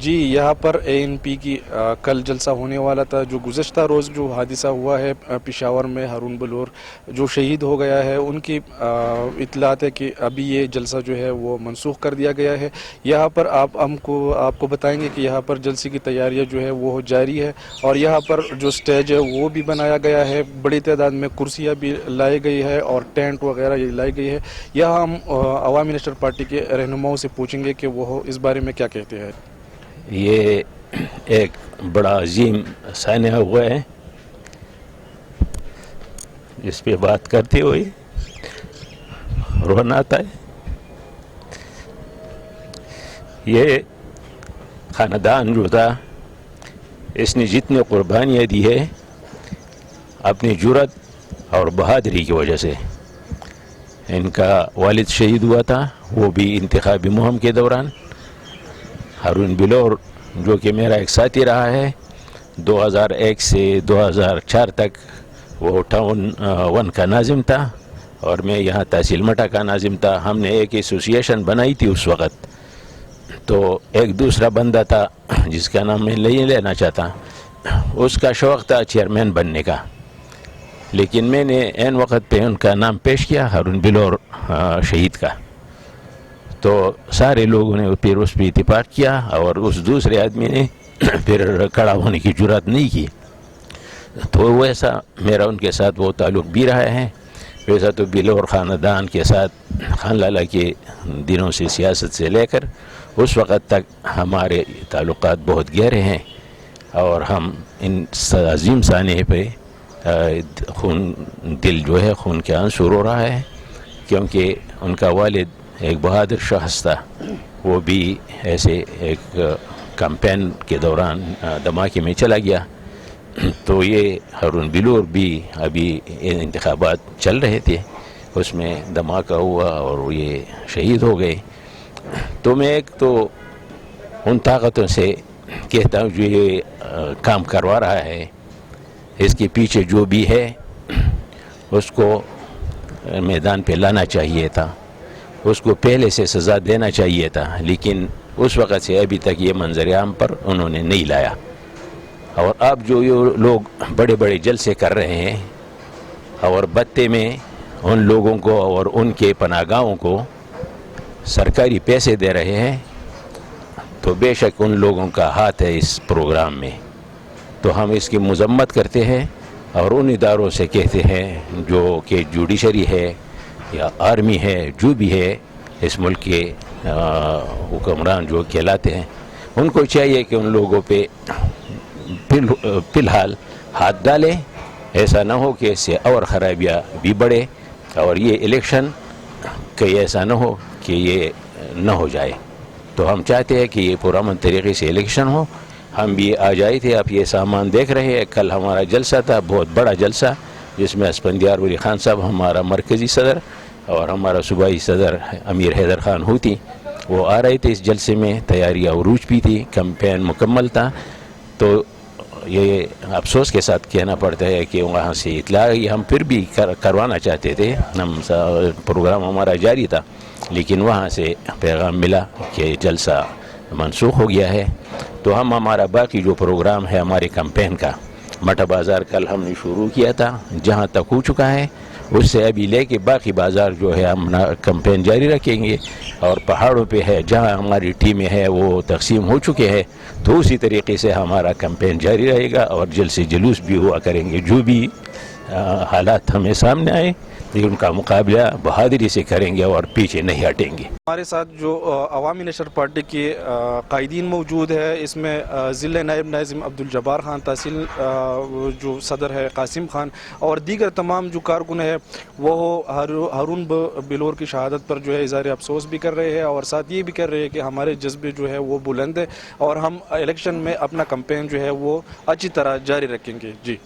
جی یہاں پر ANP کی کل جلسہ ہونے والا تھا. جو گزشتہ روز جو حادثہ ہوا ہے پشاور میں، ہارون بلور جو شہید ہو گیا ہے، ان کی اطلاعات ہے کہ ابھی یہ جلسہ جو ہے وہ منسوخ کر دیا گیا ہے. یہاں پر آپ کو بتائیں گے کہ یہاں پر جلسے کی تیاریاں جو ہے وہ جاری ہے، اور یہاں پر جو سٹیج ہے وہ بھی بنایا گیا ہے، بڑی تعداد میں کرسیاں بھی لائی گئی ہے اور ٹینٹ وغیرہ یہ لائی گئی ہے. یہاں ہم عوامی نیشنل پارٹی کے رہنماؤں سے پوچھیں گے کہ وہ اس بارے میں کیا کہتے ہیں. یہ ایک بڑا عظیم سانحہ ہوا ہے، جس پہ بات کرتے ہوئے رونا آتا ہے. یہ خاندان جو تھا، اس نے جتنے قربانیاں دی ہے اپنی جرات اور بہادری کی وجہ سے. ان کا والد شہید ہوا تھا، وہ بھی انتخابی مہم کے دوران. ہارون بلور جو کہ میرا ایک ساتھی رہا ہے، 2001 سے 2004 تک وہ ٹاؤن 1 کا ناظم تھا اور میں یہاں تحصیل مٹا کا ناظم تھا. ہم نے ایک ایسوسیشن بنائی تھی اس وقت. تو ایک دوسرا بندہ تھا جس کا نام میں نہیں لینا چاہتا، اس کا شوق تھا چیئرمین بننے کا، لیکن میں نے عین وقت پہ ان کا نام پیش کیا، ہارون بلور شہید کا. تو سارے لوگوں نے پھر اس پہ اتفاق کیا اور اس دوسرے آدمی نے پھر کھڑا ہونے کی جرات نہیں کی. تو ویسا میرا ان کے ساتھ وہ تعلق بھی رہا ہے. ویسا تو بلور خاندان کے ساتھ خان لالا کے دنوں سے، سیاست سے لے کر اس وقت تک ہمارے تعلقات بہت گہرے ہیں، اور ہم ان عظیم سانحے پہ خون دل جو ہے خون کے آنسو رو رہا ہے، کیونکہ ان کا والد ایک بہادر شخص تھا. وہ بھی ایسے ایک کمپین کے دوران دھماکے میں چلا گیا. تو یہ ہارون بلور بھی ابھی انتخابات چل رہے تھے، اس میں دھماکہ ہوا اور یہ شہید ہو گئے. تو میں ایک تو ان طاقتوں سے کہتا ہوں جو یہ کام کروا رہا ہے، اس کے پیچھے جو بھی ہے اس کو میدان پہ لانا چاہیے تھا، اس کو پہلے سے سزا دینا چاہیے تھا، لیکن اس وقت سے ابھی تک یہ منظر عام پر انہوں نے نہیں لایا. اور اب جو یہ لوگ بڑے بڑے جلسے کر رہے ہیں اور بتے میں ان لوگوں کو اور ان کے پناہ گاہوں کو سرکاری پیسے دے رہے ہیں، تو بے شک ان لوگوں کا ہاتھ ہے اس پروگرام میں. تو ہم اس کی مذمت کرتے ہیں اور ان اداروں سے کہتے ہیں جو کہ جوڈیشری ہے یا آرمی ہے، جو بھی ہے اس ملک کے حکمران جو کہلاتے ہیں، ان کو چاہیے کہ ان لوگوں پہ فی الحال ہاتھ ڈالے. ایسا نہ ہو کہ اس سے اور خرابیاں بھی بڑھے، اور یہ الیکشن کہیں ایسا نہ ہو کہ یہ نہ ہو جائے. تو ہم چاہتے ہیں کہ یہ پرامن طریقے سے الیکشن ہو. ہم بھی آ جائے تھے، آپ یہ سامان دیکھ رہے ہیں. کل ہمارا جلسہ تھا، بہت بڑا جلسہ، جس میں اسفندیار ولی خان صاحب ہمارا مرکزی صدر اور ہمارا صوبائی صدر امیر حیدر خان ہوتی وہ آ رہے تھے. اس جلسے میں تیاریاں عروج بھی تھی، کمپین مکمل تھا. تو یہ افسوس کے ساتھ کہنا پڑتا ہے کہ وہاں سے اطلاع آئی. ہم پھر بھی کروانا چاہتے تھے، ہم پروگرام ہمارا جاری تھا، لیکن وہاں سے پیغام ملا کہ جلسہ منسوخ ہو گیا ہے. تو ہم ہمارا باقی جو پروگرام ہے ہمارے کمپین کا، مٹا بازار کل ہم نے شروع کیا تھا، جہاں تک ہو چکا ہے اس سے ابھی لے کے باقی بازار جو ہے ہم کمپین جاری رکھیں گے. اور پہاڑوں پہ ہے جہاں ہماری ٹیمیں ہے وہ تقسیم ہو چکے ہیں، تو اسی طریقے سے ہمارا کمپین جاری رہے گا. اور جلسے جلوس بھی ہوا کریں گے، جو بھی حالات ہمیں سامنے آئے ان کا مقابلہ بہادری سے کریں گے اور پیچھے نہیں ہٹیں گے. ہمارے ساتھ جو عوامی نیشنل پارٹی کے قائدین موجود ہے، اس میں ضلع نائب ناظم عبدالجبار خان، تحصیل جو صدر ہے قاسم خان، اور دیگر تمام جو کارکن ہے وہ ہارون بلور کی شہادت پر جو ہے اظہار افسوس بھی کر رہے ہیں، اور ساتھ یہ بھی کر رہے ہیں کہ ہمارے جذبے جو ہے وہ بلند ہے اور ہم الیکشن میں اپنا کمپین جو ہے وہ اچھی طرح جاری رکھیں گے. جی